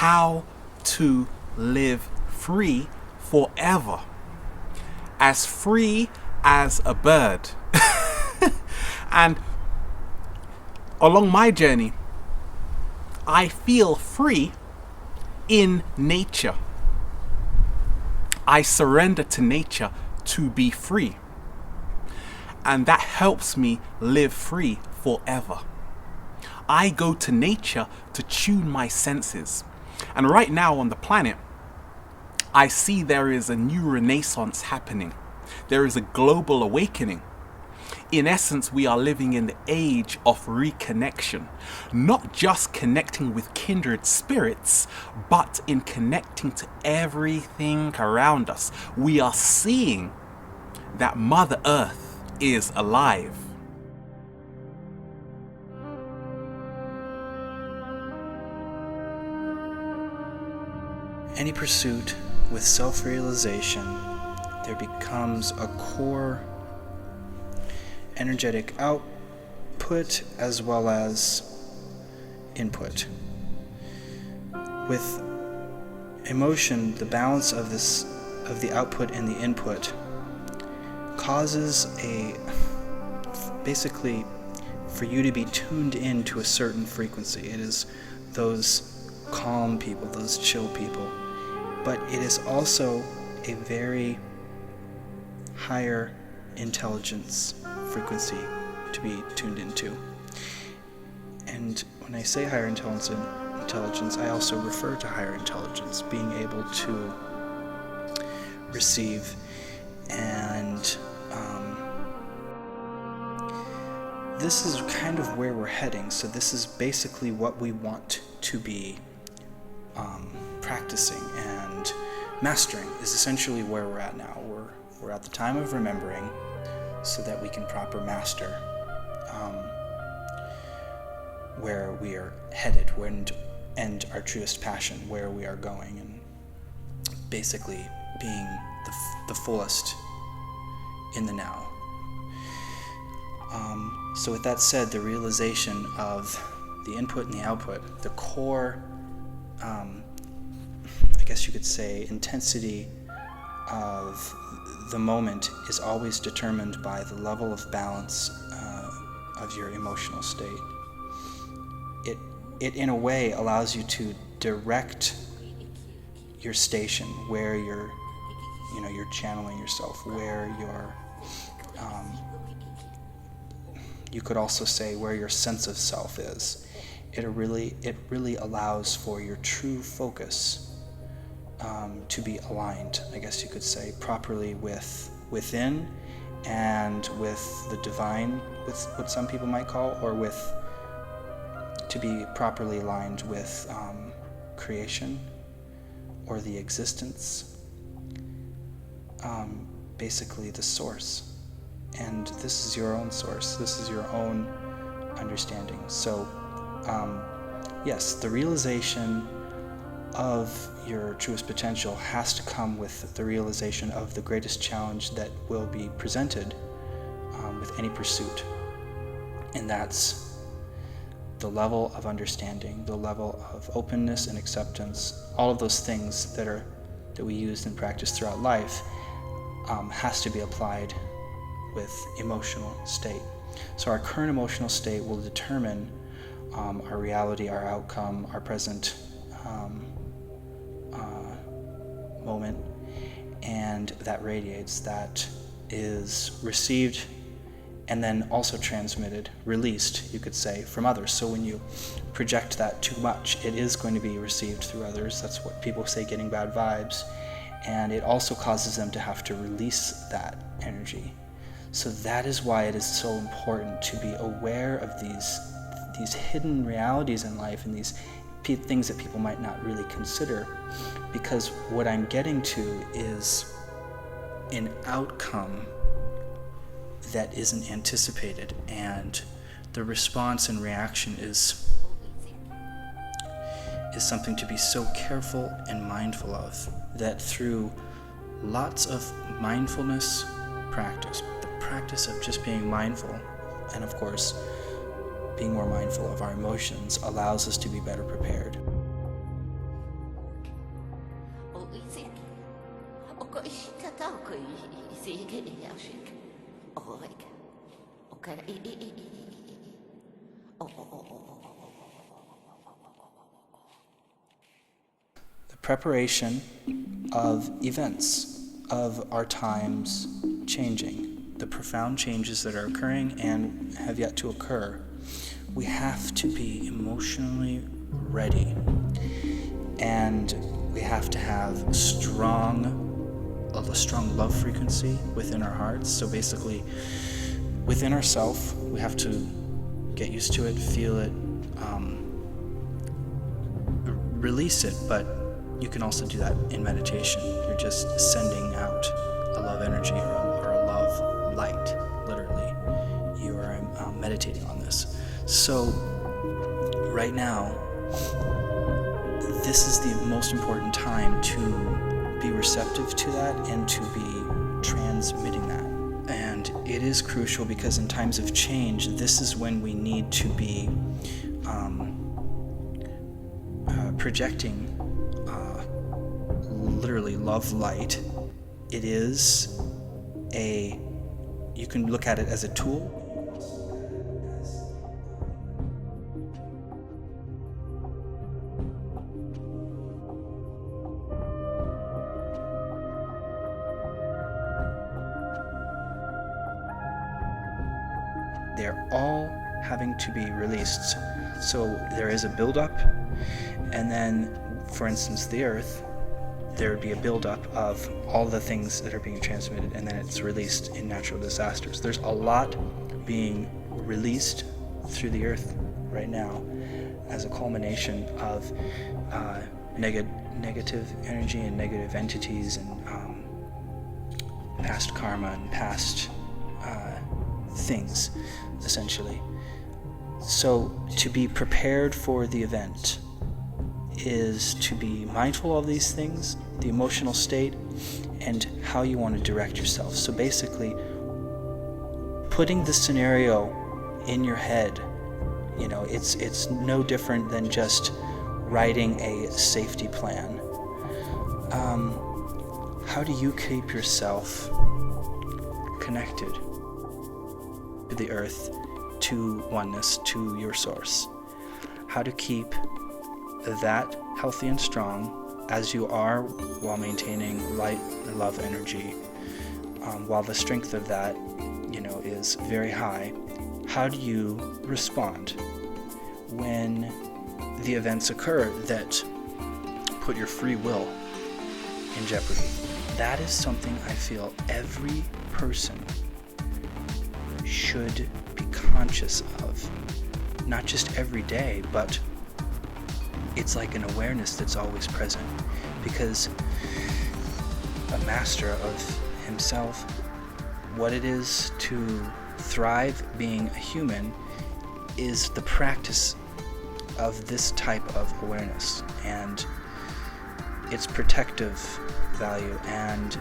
how to live free forever. As free as a bird. And along my journey, I feel free in nature. I surrender to nature to be free. And that helps me live free forever. I go to nature to tune my senses. And right now on the planet, I see there is a new renaissance happening. There is a global awakening. In essence, we are living in the age of reconnection. Not just connecting with kindred spirits, but in connecting to everything around us. We are seeing that Mother Earth is alive. Any pursuit with self-realization, there becomes a core energetic output as well as input. With emotion, the balance of the output and the input causes basically for you to be tuned into a certain frequency. It is those calm people, those chill people. But it is also a very higher intelligence frequency to be tuned into. And when I say higher intelligence, I also refer to higher intelligence, being able to receive and this is kind of where we're heading. So this is basically what we want to be practicing and mastering is essentially where we're at now. We're at the time of remembering so that we can proper master where we are headed and our truest passion, where we are going, and basically being the fullest in the now. So with that said, the realization of the input and the output, the core, I guess you could say, intensity of the moment is always determined by the level of balance of your emotional state. It in a way allows you to direct your station, where you're channeling yourself, where you're you could also say where your sense of self is. It really allows for your true focus to be aligned, I guess you could say, properly within and with the divine, with what some people might call, or to be properly aligned with creation or the existence, basically the source. And this is your own source. This is your own understanding. So, yes, the realization of your truest potential has to come with the realization of the greatest challenge that will be presented with any pursuit. And that's the level of understanding, the level of openness and acceptance, all of those things that we use and practice throughout life has to be applied with emotional state. So our current emotional state will determine our reality, our outcome, our present moment, and that radiates, that is received and then also transmitted, released, you could say, from others. So when you project that too much, it is going to be received through others. That's what people say, getting bad vibes. And it also causes them to have to release that energy. So that is why it is so important to be aware of these hidden realities in life and these things that people might not really consider, because what I'm getting to is an outcome that isn't anticipated, and the response and reaction is something to be so careful and mindful of, that through lots of mindfulness practice, the practice of just being mindful, and of course being more mindful of our emotions, allows us to be better prepared. The preparation of events, of our times changing, the profound changes that are occurring and have yet to occur. We have to be emotionally ready, and we have to have a strong love frequency within our hearts. So basically, within ourselves, we have to get used to it, feel it, release it. But you can also do that in meditation. You're just sending out a love energy or a love light, literally. You are meditating on this. So right now, this is the most important time to be receptive to that and to be transmitting that. And it is crucial because in times of change, this is when we need to be projecting literally love light. It is you can look at it as a tool. They're all having to be released. So there is a buildup, and then, for instance, the Earth, there would be a buildup of all the things that are being transmitted, and then it's released in natural disasters. There's a lot being released through the Earth right now as a culmination of negative energy and negative entities and past karma and past things, essentially. So to be prepared for the event is to be mindful of these things, the emotional state, and how you want to direct yourself. So basically, putting the scenario in your head, it's no different than just writing a safety plan. How do you keep yourself connected to the Earth, to oneness, to your source? How to keep that healthy and strong as you are, while maintaining light and love energy, while the strength of that, is very high. How do you respond when the events occur that put your free will in jeopardy? That is something I feel every person should be conscious of, not just every day, but it's like an awareness that's always present, because a master of himself, what it is to thrive being a human is the practice of this type of awareness and its protective value and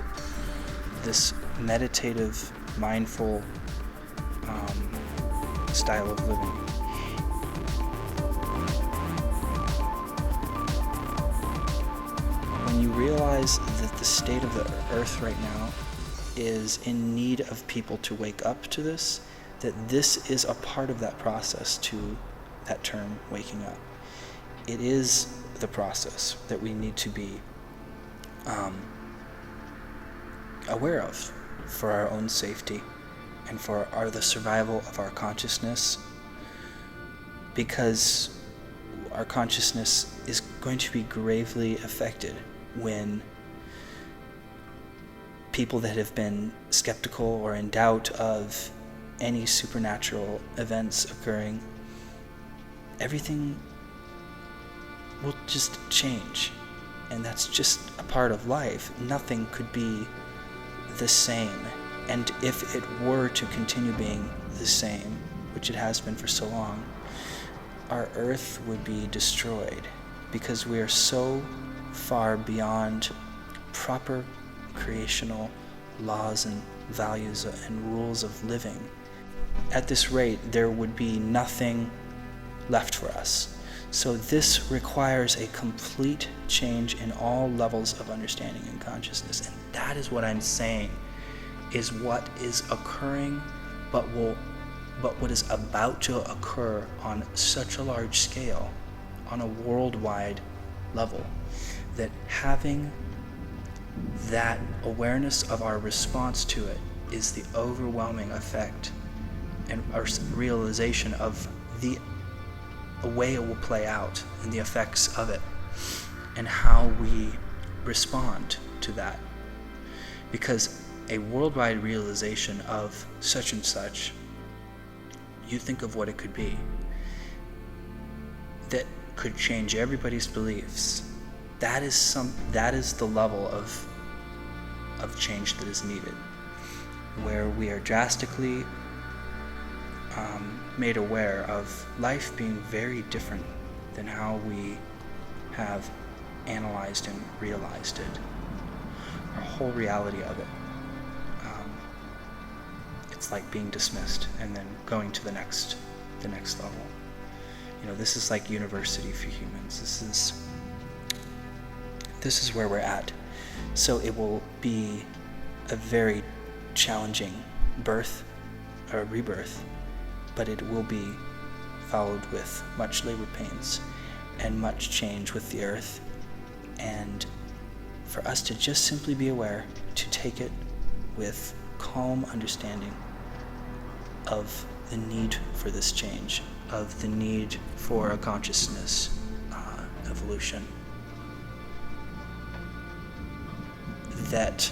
this meditative, mindful style of living. When you realize that the state of the Earth right now is in need of people to wake up to this, that this is a part of that process, to that term, waking up. It is the process that we need to be aware of for our own safety and for the survival of our consciousness, because our consciousness is going to be gravely affected when people that have been skeptical or in doubt of any supernatural events occurring, everything will just change. And that's just a part of life. Nothing could be the same. And if it were to continue being the same, which it has been for so long, our Earth would be destroyed, because we are so far beyond proper creational laws and values and rules of living. At this rate, there would be nothing left for us. So this requires a complete change in all levels of understanding and consciousness. And that is what I'm saying is what is occurring, but what is about to occur on such a large scale, on a worldwide level, that having that awareness of our response to it is the overwhelming effect and our realization of the way it will play out and the effects of it and how we respond to that. Because a worldwide realization of such and such, you think of what it could be, that could change everybody's beliefs. That is the level of change that is needed, where we are drastically made aware of life being very different than how we have analyzed and realized it, our whole reality of it. It's like being dismissed and then going to the next level. This is like university for humans. This is where we're at. So it will be a very challenging birth or rebirth, but it will be followed with much labor pains and much change with the earth. And for us to just simply be aware, to take it with calm understanding of the need for this change, of the need for a consciousness evolution, that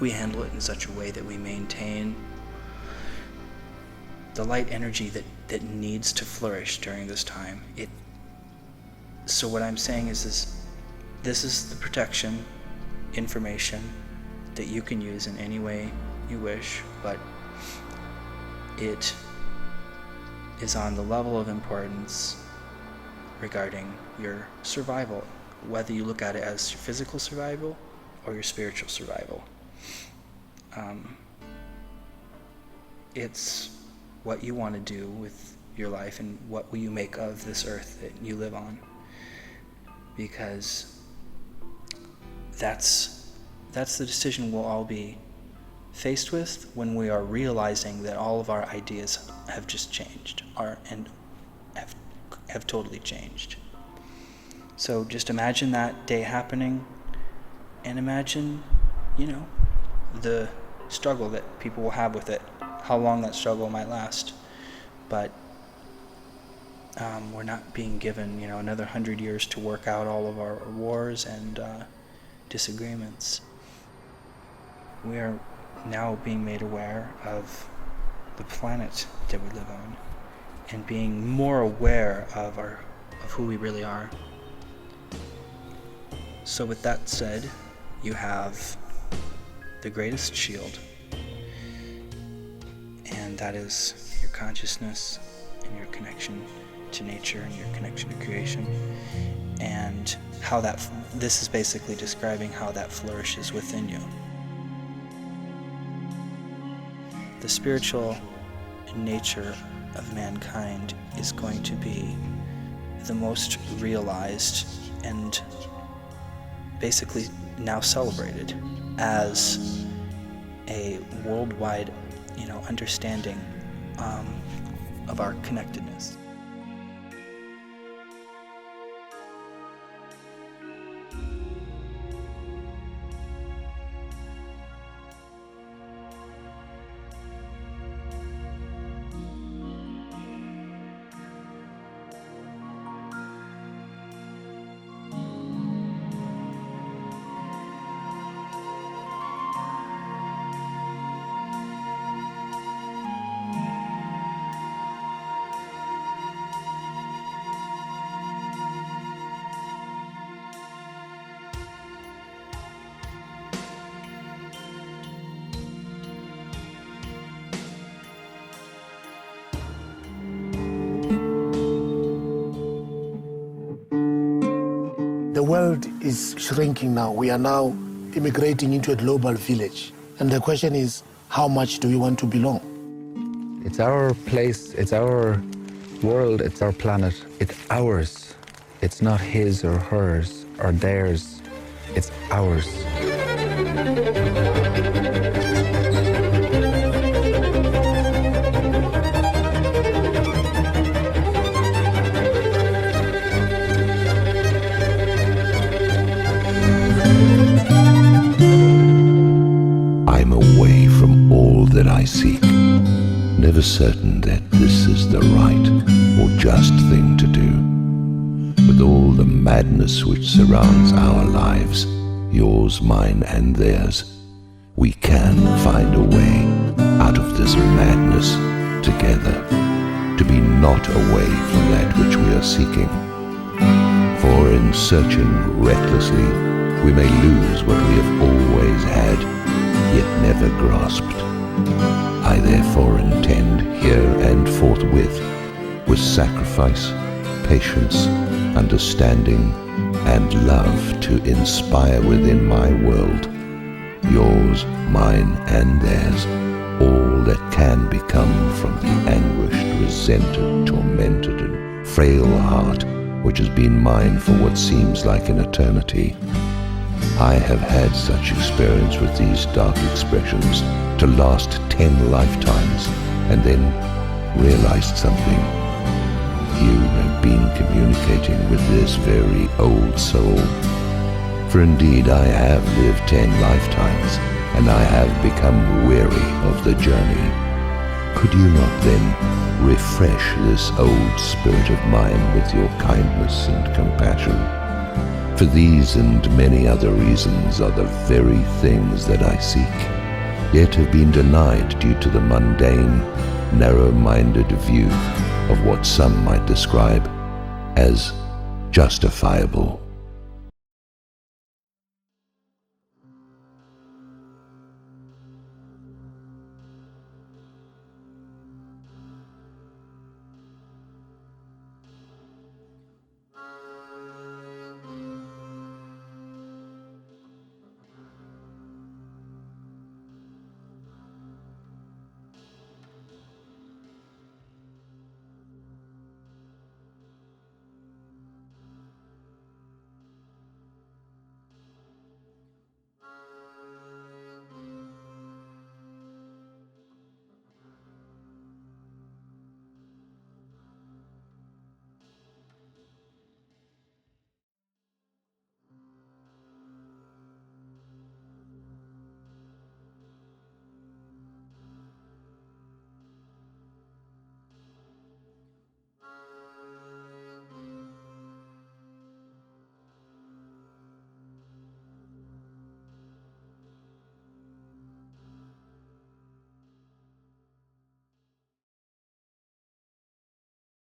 we handle it in such a way that we maintain the light energy that needs to flourish during this time. So what I'm saying is this is the protection information that you can use in any way you wish, but it is on the level of importance regarding your survival, whether you look at it as your physical survival or your spiritual survival. It's what you want to do with your life and what will you make of this earth that you live on, because that's the decision we'll all be faced with when we are realizing that all of our ideas have just changed and have totally changed. So just imagine that day happening, and imagine the struggle that people will have with it, how long that struggle might last. But we're not being given another 100 years to work out all of our wars and disagreements. We are now being made aware of the planet that we live on and being more aware of who we really are. So with that said, you have the greatest shield, and that is your consciousness and your connection to nature and your connection to creation, and how this is basically describing how that flourishes within you. The spiritual nature of mankind is going to be the most realized and basically now celebrated as a worldwide, understanding of our connectedness. The world is shrinking now. We are now immigrating into a global village. And the question is, how much do we want to belong? It's our place, it's our world, it's our planet. It's ours. It's not his or hers or theirs. It's ours. away from all that I seek, never certain that this is the right or just thing to do. With all the madness which surrounds our lives, yours, mine, and theirs, we can find a way out of this madness together, to be not away from that which we are seeking. For in searching recklessly, we may lose what we have always had, yet never grasped. I therefore intend here and forthwith, with sacrifice, patience, understanding, and love, to inspire within my world, yours, mine, and theirs, all that can become from the anguished, resented, tormented, and frail heart which has been mine for what seems like an eternity. I have had such experience with these dark expressions to last 10 lifetimes, and then realized something. You have been communicating with this very old soul. For indeed I have lived 10 lifetimes, and I have become weary of the journey. Could you not then refresh this old spirit of mine with your kindness and compassion? For these and many other reasons are the very things that I seek, yet have been denied due to the mundane, narrow-minded view of what some might describe as justifiable